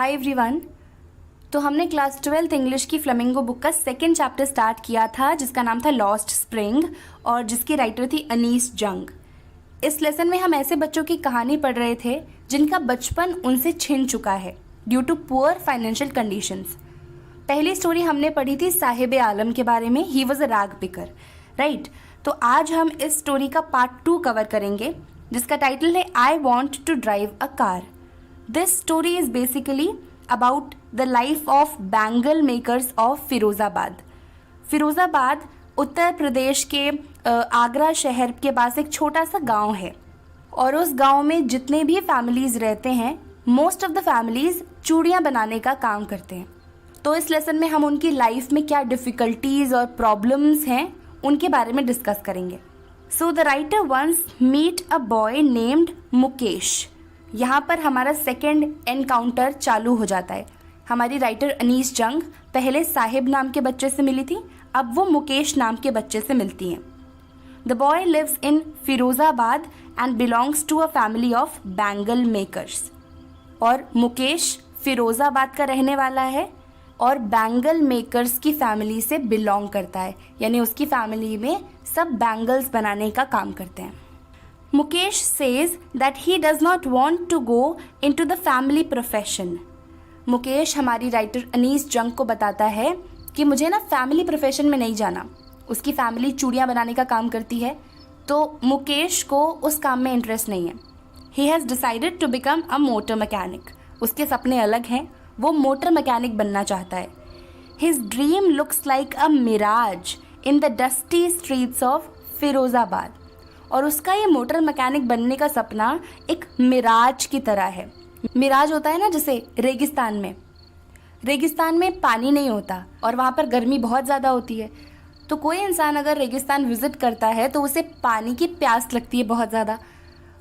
Hi everyone. तो हमने class 12th English की फ्लेमिंगो बुक का सेकेंड चैप्टर स्टार्ट किया था जिसका नाम था लॉस्ट स्प्रिंग और जिसकी राइटर थी अनीस जंग। इस लेसन में हम ऐसे बच्चों की कहानी पढ़ रहे थे जिनका बचपन उनसे छिन चुका है due to poor financial conditions. पहली स्टोरी हमने पढ़ी थी साहिब आलम के बारे में, ही वॉज अ राग पिकर, राइट। तो आज हम इस स्टोरी का पार्ट 2 कवर करेंगे जिसका टाइटल है I want to drive a car. This story is basically about the life of bangle makers of Firozabad. Firozabad Uttar Pradesh के आगरा शहर के पास एक छोटा सा गांव है और उस गांव में जितने भी फैमिलीज़ रहते हैं मोस्ट ऑफ द फैमिलीज़ चूड़ियाँ बनाने का काम करते हैं। तो इस लेसन में हम उनकी लाइफ में क्या डिफ़िकल्टीज़ और प्रॉब्लम्स हैं उनके बारे में डिस्कस करेंगे। So the writer once meet a boy named Mukesh. यहाँ पर हमारा सेकेंड एनकाउंटर चालू हो जाता है। हमारी राइटर अनीस जंग पहले साहिब नाम के बच्चे से मिली थी, अब वो मुकेश नाम के बच्चे से मिलती हैं। The boy lives in Firozabad and belongs to a family of bangle makers. और मुकेश फिरोज़ाबाद का रहने वाला है और बैंगल मेकर्स की फैमिली से बिलोंग करता है, यानी उसकी फैमिली में सब बैंगल्स बनाने का काम करते हैं। Mukesh says that he does not want to go in to the family profession. Mukesh हमारी राइटर अनीस जंग को बताता है कि मुझे ना फैमिली प्रोफेशन में नहीं जाना। उसकी फैमिली चूड़ियाँ बनाने का काम करती है तो मुकेश को उस काम में इंटरेस्ट नहीं है। He has decided to become a motor mechanic. उसके सपने अलग हैं, वो मोटर मैकेनिक बनना चाहता है। His dream looks like a mirage in the dusty streets of Firozabad. और उसका ये मोटर मैकेनिक बनने का सपना एक मिराज की तरह है। मिराज होता है ना जैसे रेगिस्तान में पानी नहीं होता और वहाँ पर गर्मी बहुत ज़्यादा होती है, तो कोई इंसान अगर रेगिस्तान विज़िट करता है तो उसे पानी की प्यास लगती है बहुत ज़्यादा,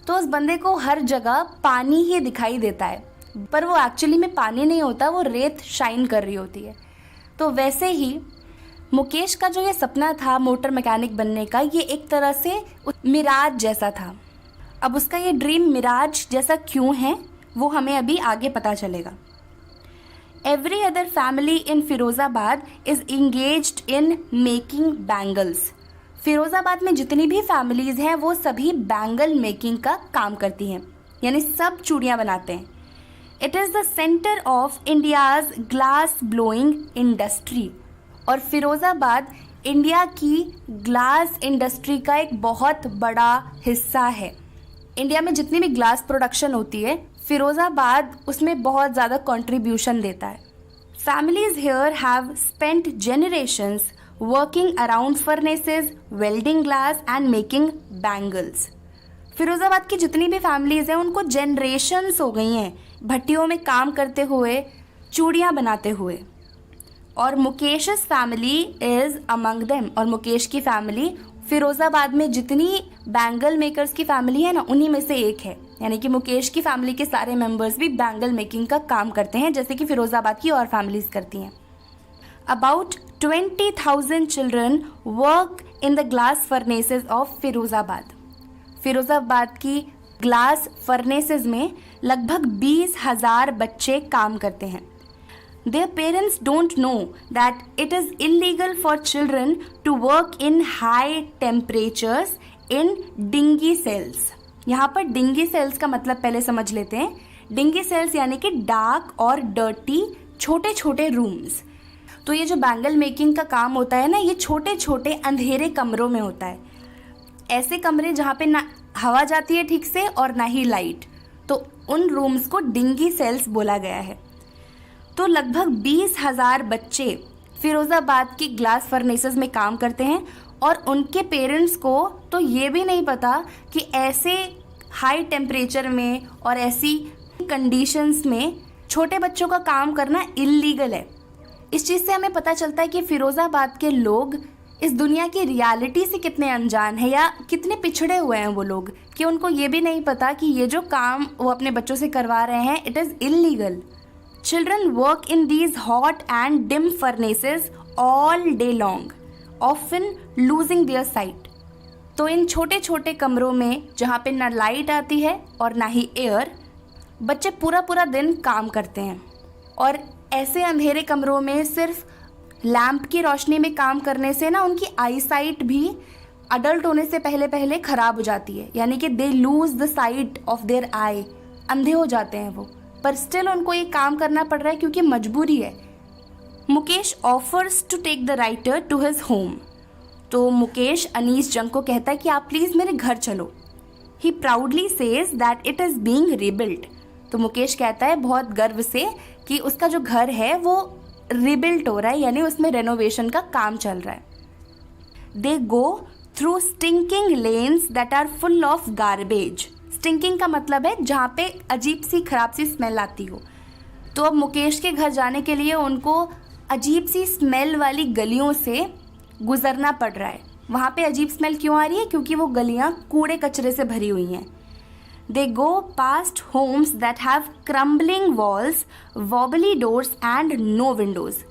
तो उस बंदे को हर जगह पानी ही दिखाई देता है पर वो एक्चुअली में पानी नहीं होता, वो रेत शाइन कर रही होती है। तो वैसे ही मुकेश का जो ये सपना था मोटर मैकेनिक बनने का, ये एक तरह से मिराज जैसा था। अब उसका ये ड्रीम मिराज जैसा क्यों है वो हमें अभी आगे पता चलेगा। Every other family in Firozabad is engaged in making bangles. Firozabad में जितनी भी फैमिलीज़ हैं वो सभी बैंगल मेकिंग का काम करती हैं, यानी सब चूड़ियाँ बनाते हैं। It is the centre of India's glass blowing industry. और फिरोज़ाबाद इंडिया की ग्लास इंडस्ट्री का एक बहुत बड़ा हिस्सा है। इंडिया में जितनी भी ग्लास प्रोडक्शन होती है फिरोज़ाबाद उसमें बहुत ज़्यादा कंट्रीब्यूशन देता है। Families here have spent generations working around furnaces, welding glass and making bangles. Firozabad की जितनी भी फैमिलीज़ हैं उनको जनरेशन्स हो गई हैं भट्टियों में काम करते हुए, चूड़ियाँ बनाते हुए। और मुकेश's फैमिली इज़ अमंग देम। और मुकेश की फैमिली फिरोज़ाबाद में जितनी बैंगल मेकर्स की फैमिली है ना उन्हीं में से एक है, यानी कि मुकेश की फैमिली के सारे मेंबर्स भी बैंगल मेकिंग का काम करते हैं जैसे कि फिरोज़ाबाद की और फैमिलीज करती हैं। About 20,000 children work in the glass furnaces of Firozabad. Firozabad की ग्लास फर्नेसेस में लगभग 20,000 बच्चे काम करते हैं। Their parents don't know that it is illegal for children to work in high temperatures in dinghy cells। यहाँ पर डिंगी सेल्स का मतलब पहले समझ लेते हैं। डिंगी सेल्स यानी कि डार्क और डर्टी छोटे छोटे रूम्स। तो ये जो बैंगल मेकिंग का काम होता है ना, ये छोटे छोटे अंधेरे कमरों में होता है। ऐसे कमरे जहाँ पे ना हवा जाती है ठीक से और ना ही लाइट, तो उन रूम्स को डिंगी सेल्स बोला गया है। तो लगभग 20,000 बच्चे फिरोज़ाबाद की ग्लास फर्नेसेस में काम करते हैं और उनके पेरेंट्स को तो ये भी नहीं पता कि ऐसे हाई टेम्परेचर में और ऐसी कंडीशंस में छोटे बच्चों का काम करना इल्लीगल है। इस चीज़ से हमें पता चलता है कि फिरोज़ाबाद के लोग इस दुनिया की रियलिटी से कितने अनजान हैं या कितने पिछड़े हुए हैं वो लोग, कि उनको ये भी नहीं पता कि ये जो काम वो अपने बच्चों से करवा रहे हैं it is illegal. Children work in these hot and dim furnaces all day long, often losing their sight। तो इन छोटे छोटे कमरों में जहाँ पे ना लाइट आती है और ना ही एयर, बच्चे पूरा पूरा दिन काम करते हैं। और ऐसे अंधेरे कमरों में सिर्फ लैंप की रोशनी में काम करने से ना उनकी आई साइट भी अडल्ट होने से पहले पहले ख़राब हो जाती है, यानी कि they lose the sight of their eye, अंधे हो जाते हैं वो, पर स्टिल उनको ये काम करना पड़ रहा है क्योंकि मजबूरी है। Mukesh offers to take the writer to his home. तो मुकेश अनीस जंग को कहता है कि आप प्लीज़ मेरे घर चलो। He proudly says that it is being rebuilt. तो मुकेश कहता है बहुत गर्व से कि उसका जो घर है वो रिबिल्ट हो रहा है, यानी उसमें रेनोवेशन का काम चल रहा है। They go through stinking lanes that are full of garbage. Stinking का मतलब है जहाँ पे अजीब सी खराब सी स्मेल आती हो। तो अब मुकेश के घर जाने के लिए उनको अजीब सी स्मेल वाली गलियों से गुजरना पड़ रहा है। वहाँ पे अजीब स्मेल क्यों आ रही है? क्योंकि वो गलियाँ कूड़े कचरे से भरी हुई हैं। They go past homes that have crumbling walls, wobbly doors and no windows.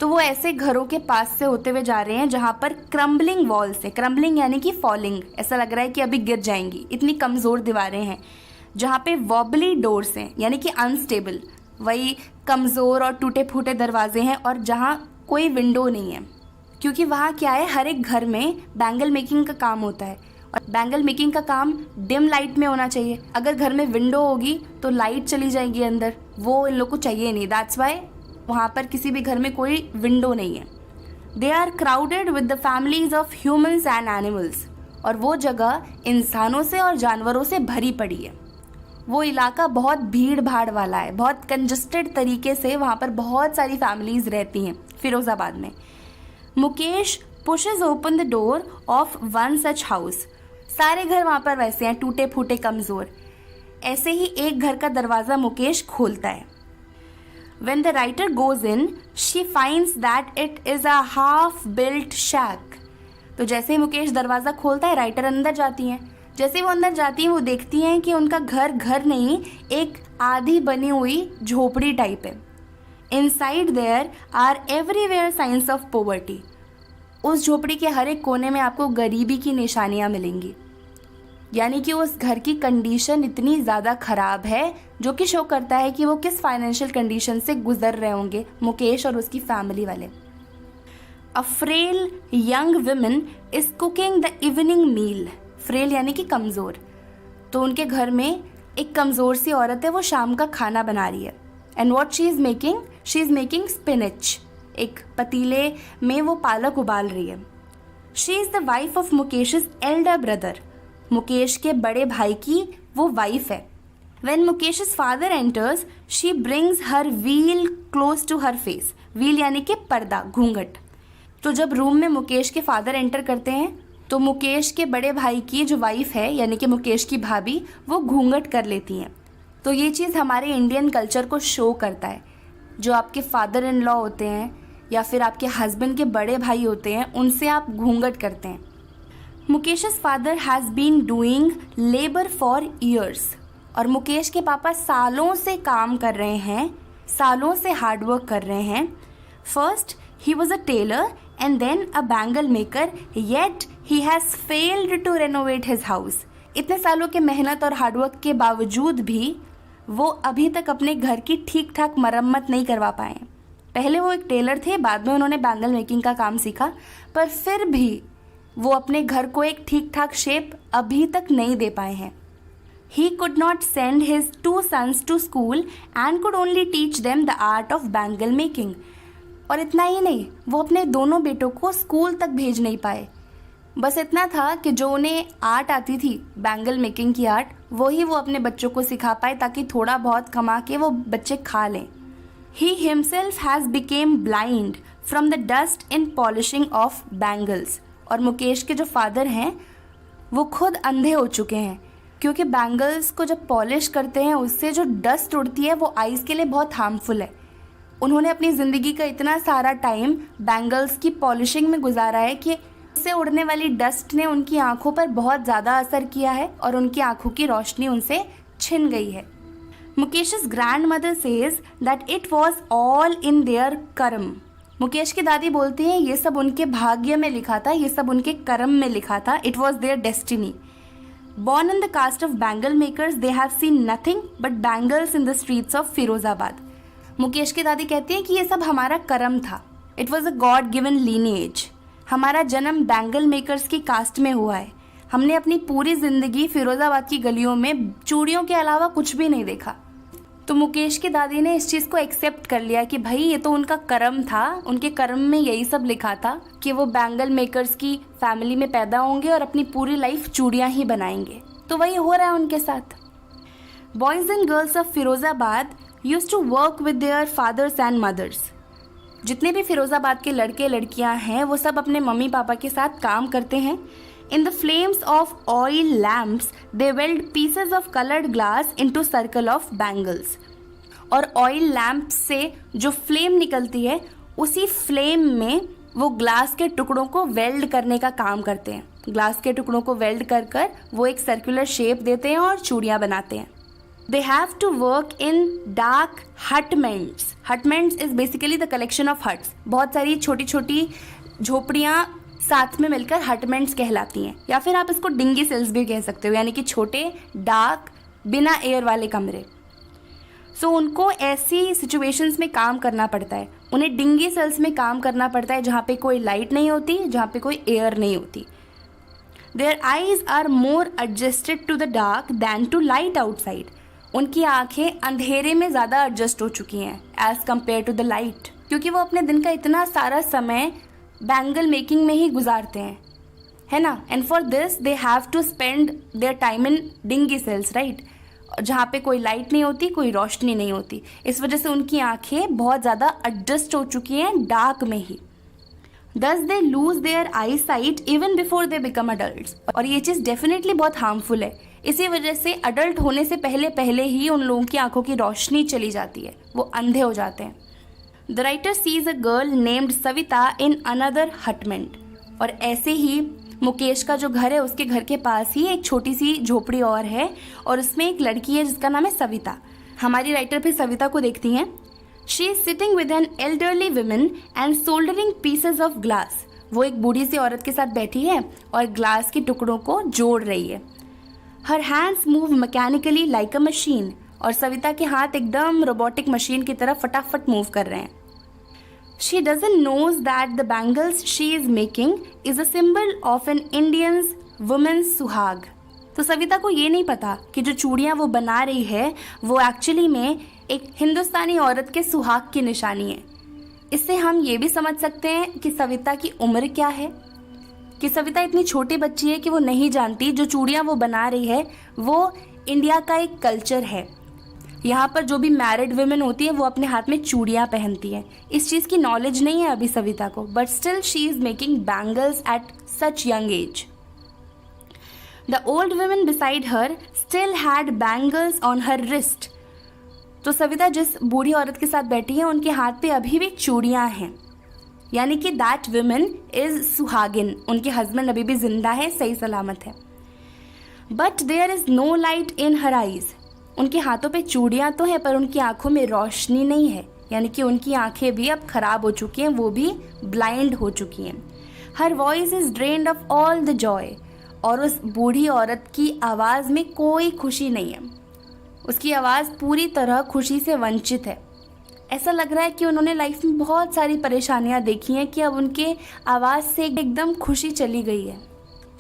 तो वो ऐसे घरों के पास से होते हुए जा रहे हैं जहाँ पर क्रम्बलिंग वॉल्स है। क्रम्बलिंग यानी कि फॉलिंग, ऐसा लग रहा है कि अभी गिर जाएंगी, इतनी कमज़ोर दीवारें हैं। जहाँ पे वॉबली डोर्स हैं यानी कि अनस्टेबल, वही कमज़ोर और टूटे फूटे दरवाजे हैं, और जहाँ कोई विंडो नहीं है। क्योंकि वहाँ क्या है, हर एक घर में बैंगल मेकिंग का काम होता है, और बैंगल मेकिंग का काम डिम लाइट में होना चाहिए। अगर घर में विंडो होगी तो लाइट चली जाएगी अंदर, वो इन लोग को चाहिए नहीं। दैट्स वाई वहाँ पर किसी भी घर में कोई विंडो नहीं है। They are crowded with the families of humans and animals. और वो जगह इंसानों से और जानवरों से भरी पड़ी है। वो इलाका बहुत भीड़ भाड़ वाला है, बहुत कंजस्टेड तरीके से वहाँ पर बहुत सारी फैमिलीज रहती हैं फिरोज़ाबाद में। Mukesh pushes open the door of one such house. सारे घर वहाँ पर वैसे हैं, टूटे फूटे कमज़ोर। ऐसे ही एक घर का दरवाज़ा मुकेश खोलता है। When the writer goes in, she finds that it is a half-built shack. तो जैसे ही मुकेश दरवाज़ा खोलता है, राइटर अंदर जाती हैं। जैसे ही वो अंदर जाती हैं, वो देखती हैं कि उनका घर घर नहीं, एक आधी बनी हुई झोपड़ी टाइप है। Inside there are everywhere signs of poverty. उस झोपड़ी के हर एक कोने में आपको गरीबी की निशानियाँ मिलेंगी, यानी कि उस घर की कंडीशन इतनी ज़्यादा ख़राब है जो कि शो करता है कि वो किस फाइनेंशियल कंडीशन से गुजर रहे होंगे मुकेश और उसकी फैमिली वाले। A frail young woman is cooking the evening meal. Frail यानी कि कमज़ोर। तो उनके घर में एक कमज़ोर सी औरत है, वो शाम का खाना बना रही है। And what she is making spinach. एक पतीले में वो पालक उबाल रही है। She is the wife of Mukesh's elder brother. Mukesh के बड़े भाई की वो वाइफ है। When मुकेश's father enters, she brings her veil close to her face. veil यानी कि पर्दा, घूंघट। तो जब रूम में मुकेश के फादर एंटर करते हैं तो मुकेश के बड़े भाई की जो वाइफ है यानी कि मुकेश की भाभी, वो घूंघट कर लेती हैं। तो ये चीज़ हमारे इंडियन कल्चर को शो करता है। जो आपके फादर इन लॉ होते हैं या फिर आपके हस्बैंड के बड़े भाई होते हैं, उनसे आप घूंघट करते हैं। मुकेश's father has been doing labor for years. और मुकेश के पापा सालों से काम कर रहे हैं, सालों से हार्डवर्क कर रहे हैं। First he was a tailor and then a bangle maker, yet he has failed to renovate his house. इतने सालों के मेहनत और हार्डवर्क के बावजूद भी वो अभी तक अपने घर की ठीक ठाक मरम्मत नहीं करवा पाए। पहले वो एक टेलर थे, बाद में उन्होंने बैंगल मेकिंग का काम सीखा, पर फिर भी वो अपने घर को एक ठीक ठाक शेप अभी तक नहीं दे पाए हैं। He could not send his 2 sons to school and could only teach them the art of bangle making. और इतना ही नहीं, वो अपने दोनों बेटों को स्कूल तक भेज नहीं पाए। बस इतना था कि जो उन्हें आर्ट आती थी, बैंगल मेकिंग की आर्ट, वही वो अपने बच्चों को सिखा पाए ताकि थोड़ा बहुत कमा के वो बच्चे खा लें। He himself has became blind from the dust in polishing of bangles. और मुकेश के जो फादर हैं वो खुद अंधे हो चुके हैं क्योंकि बैंगल्स को जब पॉलिश करते हैं उससे जो डस्ट उड़ती है वो आइज़ के लिए बहुत हार्मफुल है। उन्होंने अपनी ज़िंदगी का इतना सारा टाइम बैंगल्स की पॉलिशिंग में गुजारा है कि उससे उड़ने वाली डस्ट ने उनकी आंखों पर बहुत ज़्यादा असर किया है और उनकी आंखों की रोशनी उनसे छिन गई है। मुकेश's grandmother says that it was all in their कर्म। मुकेश की दादी बोलती हैं ये सब उनके भाग्य में लिखा था, ये सब उनके कर्म में लिखा था। It was their destiny. Born in the caste of bangle makers, they have seen nothing but bangles in the streets of Firozabad. Mukesh की दादी कहती है कि ये सब हमारा कर्म था, it was a God given lineage. हमारा जन्म बैंगल मेकर्स की कास्ट में हुआ है। हमने अपनी पूरी ज़िंदगी फिरोज़ाबाद की गलियों में चूड़ियों के अलावा कुछ भी नहीं देखा। तो मुकेश की दादी ने इस चीज़ को एक्सेप्ट कर लिया कि भाई ये तो उनका कर्म था, उनके कर्म में यही सब लिखा था कि वो बैंगल मेकर्स की फैमिली में पैदा होंगे और अपनी पूरी लाइफ चूड़ियाँ ही बनाएंगे। तो वही हो रहा है उनके साथ। Boys and girls of Firozabad used to work with their fathers and mothers. जितने भी फिरोज़ाबाद के लड़के लड़कियां हैं वो सब अपने मम्मी पापा के साथ काम करते हैं। In the flames of oil lamps they weld pieces of coloured glass into circle of bangles. और ऑयल लैम्प से जो फ्लेम निकलती है उसी फ्लेम में वो ग्लास के टुकड़ों को वेल्ड करने का काम करते हैं। ग्लास के टुकड़ों को वेल्ड कर कर वो एक सर्कुलर शेप देते हैं और चूड़ियाँ बनाते हैं। They have to work in dark hutments. Hutments is basically the collection of huts. बहुत सारी छोटी छोटी झोपड़ियाँ साथ में मिलकर हटमेंट्स कहलाती हैं, या फिर आप इसको डिंगी सेल्स भी कह सकते हो, यानी कि छोटे डार्क बिना एयर वाले कमरे। सो उनको ऐसी सिचुएशंस में काम करना पड़ता है, उन्हें डिंगी सेल्स में काम करना पड़ता है जहाँ पे कोई लाइट नहीं होती, जहाँ पे कोई एयर नहीं होती। Their eyes are more adjusted to the dark than to light outside. उनकी आंखें अंधेरे में ज़्यादा एडजस्ट हो चुकी हैं as compared to the light, क्योंकि वो अपने दिन का इतना सारा समय बैंगल मेकिंग में ही गुजारते हैं, है ना। And for this they have to spend their time in dingy cells, right, जहाँ पे कोई लाइट नहीं होती, कोई रोशनी नहीं होती। इस वजह से उनकी आंखें बहुत ज़्यादा एडजस्ट हो चुकी हैं डार्क में ही। Thus they lose their eyesight even before they become adults. और ये चीज़ डेफिनेटली बहुत हार्मफुल है। इसी वजह से अडल्ट होने से पहले पहले ही उन लोगों की आंखों की रोशनी चली जाती है, वो अंधे हो जाते हैं। The writer sees a girl named Savita in another hutment. और ऐसे ही मुकेश का जो घर है उसके घर के पास ही एक छोटी सी झोपड़ी और है, और उसमें एक लड़की है जिसका नाम है सविता। हमारी राइटर फिर सविता को देखती हैं। She is sitting with an elderly woman and soldering pieces of glass. वो एक बूढ़ी सी औरत के साथ बैठी है और ग्लास के टुकड़ों को जोड़ रही है। Her hands move mechanically like a machine. और सविता के हाथ एकदम रोबोटिक मशीन की तरह फटाफट मूव कर रहे हैं। She doesn't knows that the bangles she is making is a symbol of an Indian's woman's सुहाग। तो सविता को ये नहीं पता कि जो चूड़ियाँ वो बना रही है वो एक्चुअली में एक हिंदुस्तानी औरत के सुहाग की निशानी है। इससे हम ये भी समझ सकते हैं कि सविता की उम्र क्या है, कि सविता इतनी छोटी बच्ची है कि वो नहीं जानती जो चूड़ियाँ वो बना रही है वो इंडिया का एक कल्चर है। यहाँ पर जो भी मैरिड वुमेन होती है वो अपने हाथ में चूड़ियाँ पहनती है। इस चीज़ की नॉलेज नहीं है अभी सविता को, but still she is making bangles at such young age. The old woman beside her still had bangles on her wrist. तो सविता जिस बूढ़ी औरत के साथ बैठी है उनके हाथ पे अभी भी चूड़ियाँ हैं, यानी कि दैट woman is सुहागिन, उनके हस्बैंड अभी भी जिंदा है, सही सलामत है। But there is no light in her eyes. उनके हाथों पे चूड़ियाँ तो हैं पर उनकी आंखों में रोशनी नहीं है, यानी कि उनकी आंखें भी अब खराब हो चुकी हैं, वो भी ब्लाइंड हो चुकी हैं। Her voice is drained of all the joy. और उस बूढ़ी औरत की आवाज़ में कोई खुशी नहीं है, उसकी आवाज़ पूरी तरह खुशी से वंचित है। ऐसा लग रहा है कि उन्होंने लाइफ में बहुत सारी परेशानियां देखी हैं कि अब उनके आवाज़ से एकदम खुशी चली गई है।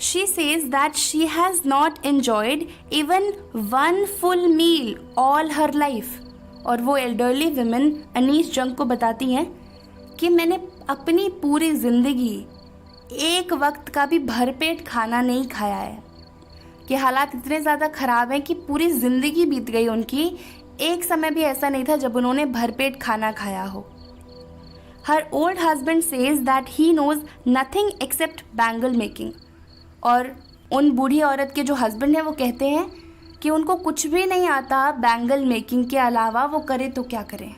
She says that she has not enjoyed even one full meal all her life. और वो एल्डरली वुमेन अनीस जंग को बताती हैं कि मैंने अपनी पूरी ज़िंदगी एक वक्त का भी भरपेट खाना नहीं खाया है, कि हालात इतने ज़्यादा ख़राब हैं कि पूरी ज़िंदगी बीत गई उनकी, एक समय भी ऐसा नहीं था जब उन्होंने भरपेट खाना खाया हो। Her old husband says that he knows nothing accept bangle making. और उन बूढ़ी औरत के जो हस्बैंड हैं वो कहते हैं कि उनको कुछ भी नहीं आता बैंगल मेकिंग के अलावा, वो करे तो क्या करें।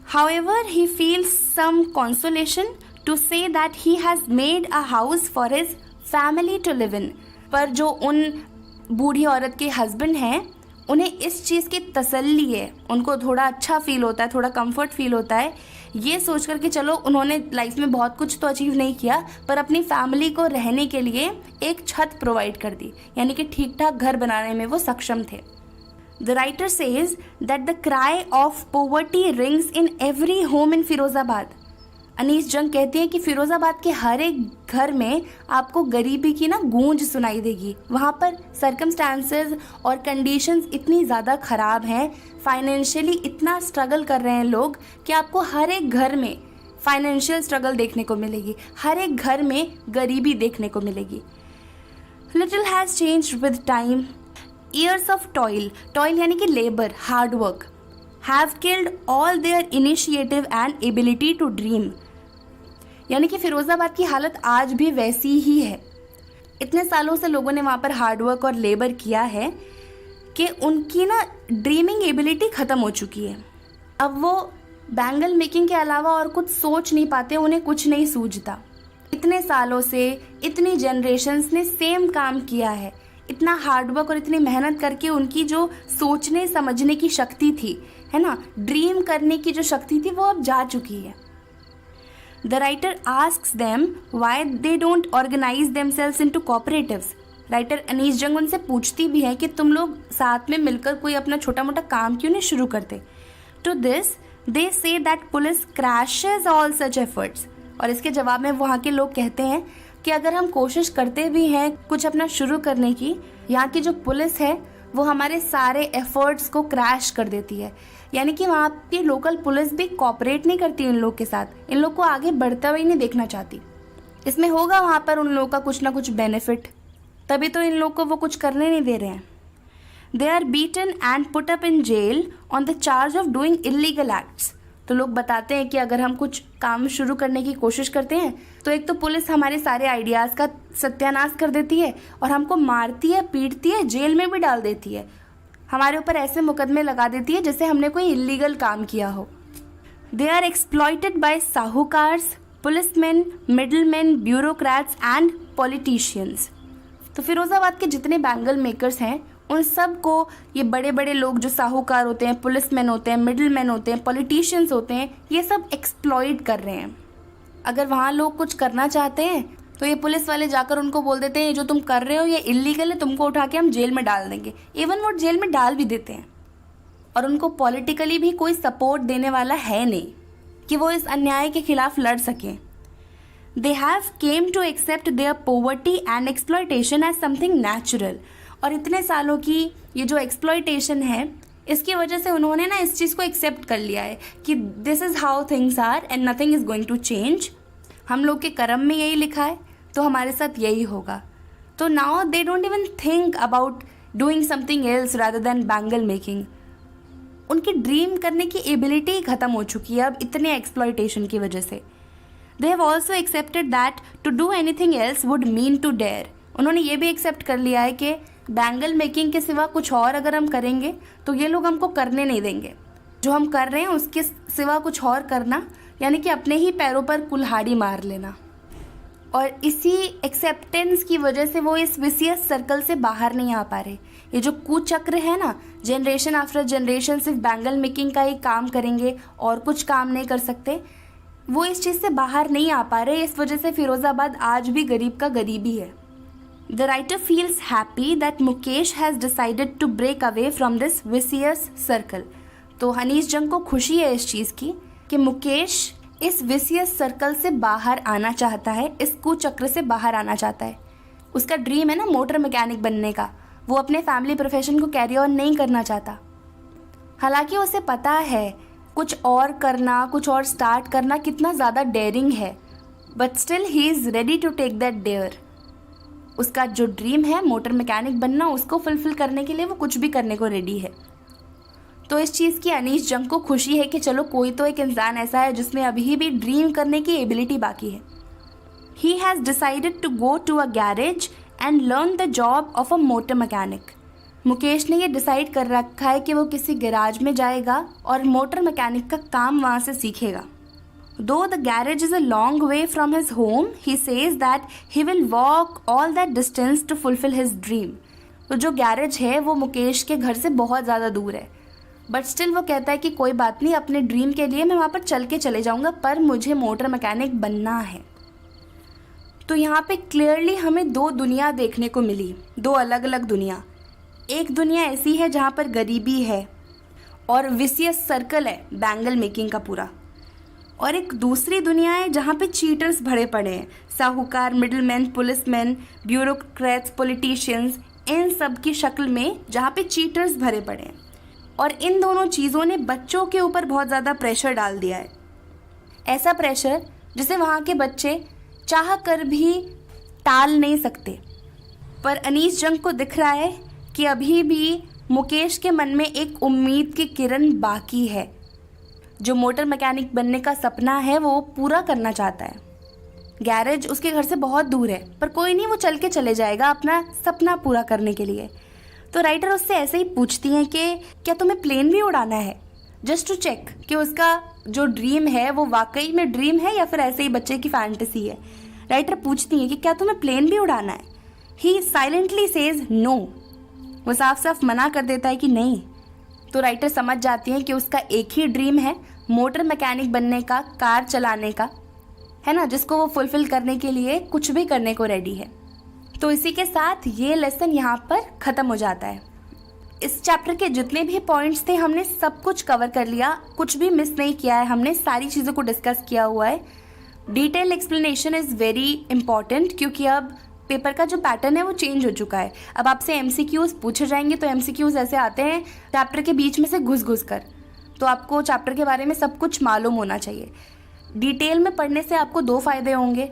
However he feels some consolation to say that he has made a house for his family to live in. पर जो उन बूढ़ी औरत के हस्बैंड हैं उन्हें इस चीज़ की तसल्ली है, उनको थोड़ा अच्छा फील होता है, थोड़ा कंफर्ट फील होता है ये सोच कर कि चलो उन्होंने लाइफ में बहुत कुछ तो अचीव नहीं किया पर अपनी फैमिली को रहने के लिए एक छत प्रोवाइड कर दी, यानी कि ठीक ठाक घर बनाने में वो सक्षम थे। The writer says that the cry of poverty rings in every home in Firozabad. Anees Jung कहती हैं कि फिरोज़ाबाद के हर एक घर में आपको गरीबी की ना गूंज सुनाई देगी। वहाँ पर सर्कमस्टांसेस और कंडीशंस इतनी ज़्यादा ख़राब हैं, फाइनेंशियली इतना स्ट्रगल कर रहे हैं लोग कि आपको हर एक घर में फाइनेंशियल स्ट्रगल देखने को मिलेगी, हर एक घर में गरीबी देखने को मिलेगी। Little has changed with time. Years of toil यानी कि लेबर, hard work have killed all their initiative and ability to dream. यानी कि फिरोज़ाबाद की हालत आज भी वैसी ही है। इतने सालों से लोगों ने वहाँ पर हार्डवर्क और लेबर किया है कि उनकी ना ड्रीमिंग एबिलिटी ख़त्म हो चुकी है। अब वो बैंगल मेकिंग के अलावा और कुछ सोच नहीं पाते, उन्हें कुछ नहीं सूझता। इतने सालों से इतनी जनरेशन्स ने सेम काम किया है, इतना हार्डवर्क और इतनी मेहनत करके उनकी जो सोचने समझने की शक्ति थी, है ना, ड्रीम करने की जो शक्ति थी, वो अब जा चुकी है। The writer asks them why they don't organize themselves into cooperatives. Writer Anees Jung उनसे पूछती भी है कि तुम लोग साथ में मिलकर कोई अपना छोटा मोटा काम क्यों नहीं शुरू करते। To this they say that police crashes all such efforts. और इसके जवाब में वहाँ के लोग कहते हैं कि अगर हम कोशिश करते भी हैं कुछ अपना शुरू करने की, यहाँ की जो पुलिस है वो हमारे सारे एफर्ट्स को क्रैश कर देती है। यानी कि वहाँ की लोकल पुलिस भी कॉपरेट नहीं करती इन लोग के साथ, इन लोग को आगे बढ़ता हुआ ही नहीं देखना चाहती। इसमें होगा वहाँ पर उन लोगों का कुछ ना कुछ बेनिफिट, तभी तो इन लोग को वो कुछ करने नहीं दे रहे हैं। They are beaten and put up in jail on the charge of doing illegal acts. तो लोग बताते हैं कि अगर हम कुछ काम शुरू करने की कोशिश करते हैं तो एक तो पुलिस हमारे सारे आइडियाज़ का सत्यानाश कर देती है और हमको मारती है, पीटती है, जेल में भी डाल देती है, हमारे ऊपर ऐसे मुकदमे लगा देती है जैसे हमने कोई इलीगल काम किया हो। They are exploited by sahukars, policemen, middlemen, bureaucrats and politicians. तो फिरोज़ाबाद के जितने बैंगल मेकर्स हैं उन सब को ये बड़े बड़े लोग जो साहूकार होते हैं, पुलिसमैन होते हैं, मिडलमैन होते हैं, पॉलिटिशियंस होते हैं, ये सब एक्सप्लॉइट कर रहे हैं। अगर वहाँ लोग कुछ करना चाहते हैं तो ये पुलिस वाले जाकर उनको बोल देते हैं जो तुम कर रहे हो ये इलीगल है, तुमको उठा के हम जेल में डाल देंगे। इवन वो जेल में डाल भी देते हैं और उनको पॉलिटिकली भी कोई सपोर्ट देने वाला है नहीं कि वो इस अन्याय के खिलाफ लड़ सकें। They have came to accept their poverty and exploitation as something natural. और इतने सालों की ये जो एक्सप्लॉयटेशन है इसकी वजह से उन्होंने ना इस चीज़ को एक्सेप्ट कर लिया है कि this is how things are and nothing is going to change. हम लोग के कर्म में यही लिखा है तो हमारे साथ यही होगा। तो now they don't even think about doing something else rather than bangle making. उनकी ड्रीम करने की एबिलिटी ख़त्म हो चुकी है अब इतने एक्सप्लॉयटेशन की वजह से। They have also accepted that to do anything else would mean to dare. उन्होंने ये भी एक्सेप्ट कर लिया है कि बैंगल मेकिंग के सिवा कुछ और अगर हम करेंगे तो ये लोग हमको करने नहीं देंगे। जो हम कर रहे हैं उसके सिवा कुछ और करना यानी कि अपने ही पैरों पर कुल्हाड़ी मार लेना। और इसी एक्सेप्टेंस की वजह से वो इस विसियस सर्कल से बाहर नहीं आ पा रहे। ये जो कुचक्र है ना, जनरेशन आफ्टर जनरेशन सिर्फ बैंगल मेकिंग का ही काम करेंगे और कुछ काम नहीं कर सकते, वो इस चीज़ से बाहर नहीं आ पा रहे। इस वजह से फिरोज़ाबाद आज भी गरीब का गरीबी है। The writer feels happy that Mukesh has decided to break away from this vicious circle. तो अनीस जंग को खुशी है इस चीज़ की कि मुकेश इस विसियस सर्कल से बाहर आना चाहता है, इस कुचक्र से बाहर आना चाहता है। उसका ड्रीम है ना मोटर मैकेनिक बनने का, वो अपने फैमिली प्रोफेशन को कैरी ऑन नहीं करना चाहता। हालांकि उसे पता है कुछ और करना, कुछ और स्टार्ट करना कितना ज़्यादा डेयरिंग है, but still he is ready to take that dare. उसका जो ड्रीम है मोटर मैकेनिक बनना, उसको फुलफिल करने के लिए वो कुछ भी करने को रेडी है। तो इस चीज़ की अनीस जंग को खुशी है कि चलो कोई तो एक इंसान ऐसा है जिसमें अभी भी ड्रीम करने की एबिलिटी बाकी है। He has decided to go to a garage and learn the job of a motor mechanic. Mukesh ने ये डिसाइड कर रखा है कि वो किसी गैराज में जाएगा और मोटर मैकेनिक का काम वहाँ से सीखेगा। Though the garage is a long way from his home, he says that he will walk all that distance to fulfill his dream. तो जो गैरेज है वो मुकेश के घर से बहुत ज़्यादा दूर है, बट स्टिल वो कहता है कि कोई बात नहीं, अपने ड्रीम के लिए मैं वहाँ पर चल के चले जाऊँगा, पर मुझे मोटर मैकेनिक बनना है। तो यहाँ पे क्लियरली हमें दो दुनिया देखने को मिली, दो अलग अलग दुनिया। एक दुनिया ऐसी है जहाँ पर गरीबी है और विशियस सर्कल है बैंगल मेकिंग का पूरा, और एक दूसरी दुनिया है जहाँ पे चीटर्स भरे पड़े हैं, साहूकार, मिडलमैन, पुलिसमैन, ब्यूरोक्रेट्स, पॉलिटिशियंस, इन सब की शक्ल में जहाँ पे चीटर्स भरे पड़े हैं। और इन दोनों चीज़ों ने बच्चों के ऊपर बहुत ज़्यादा प्रेशर डाल दिया है, ऐसा प्रेशर जिसे वहाँ के बच्चे चाह कर भी टाल नहीं सकते। पर अनीस जंग को दिख रहा है कि अभी भी मुकेश के मन में एक उम्मीद की किरण बाकी है। जो मोटर मैकेनिक बनने का सपना है वो पूरा करना चाहता है। गैरेज उसके घर से बहुत दूर है, पर कोई नहीं, वो चल के चले जाएगा अपना सपना पूरा करने के लिए। तो राइटर उससे ऐसे ही पूछती हैं कि क्या तुम्हें प्लेन भी उड़ाना है, जस्ट टू चेक कि उसका जो ड्रीम है वो वाकई में ड्रीम है या फिर ऐसे ही बच्चे की फैंटेसी है। राइटर पूछती है कि क्या तुम्हें प्लेन भी उड़ाना है। ही साइलेंटली सेज नो, वो साफ साफ मना कर देता है कि नहीं। तो राइटर समझ जाती है कि उसका एक ही ड्रीम है, मोटर मैकेनिक बनने का, कार चलाने का, है ना, जिसको वो फुलफिल करने के लिए कुछ भी करने को रेडी है। तो इसी के साथ ये लेसन यहाँ पर ख़त्म हो जाता है। इस चैप्टर के जितने भी पॉइंट्स थे हमने सब कुछ कवर कर लिया, कुछ भी मिस नहीं किया है, हमने सारी चीज़ों को डिस्कस किया हुआ है। Detail explanation is very important, क्योंकि अब पेपर का जो पैटर्न है वो चेंज हो चुका है। अब आपसे MCQs पूछे जाएंगे, तो MCQs ऐसे आते हैं चैप्टर के बीच में से घुस कर, तो आपको चैप्टर के बारे में सब कुछ मालूम होना चाहिए। डिटेल में पढ़ने से आपको दो फ़ायदे होंगे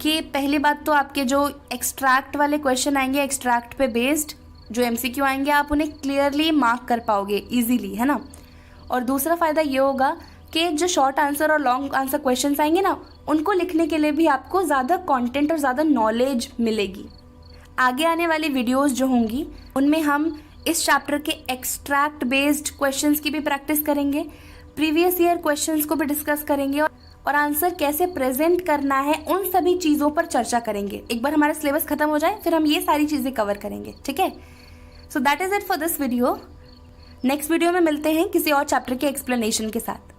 कि पहली बात तो आपके जो एक्सट्रैक्ट वाले क्वेश्चन आएंगे, एक्सट्रैक्ट पे बेस्ड जो MCQ आएंगे, आप उन्हें क्लियरली मार्क कर पाओगे ईजीली, है ना। और दूसरा फ़ायदा ये होगा कि जो शॉर्ट आंसर और लॉन्ग आंसर क्वेश्चंस आएंगे ना, उनको लिखने के लिए भी आपको ज़्यादा कंटेंट और ज़्यादा नॉलेज मिलेगी। आगे आने वाली वीडियोस जो होंगी उनमें हम इस चैप्टर के एक्सट्रैक्ट बेस्ड क्वेश्चंस की भी प्रैक्टिस करेंगे, प्रीवियस ईयर क्वेश्चंस को भी डिस्कस करेंगे और आंसर कैसे प्रेजेंट करना है, उन सभी चीज़ों पर चर्चा करेंगे। एक बार हमारा सिलेबस खत्म हो जाए फिर हम ये सारी चीज़ें कवर करेंगे, ठीक है। So that is it for this video. Next video में मिलते हैं किसी और चैप्टर के एक्सप्लेनेशन के साथ।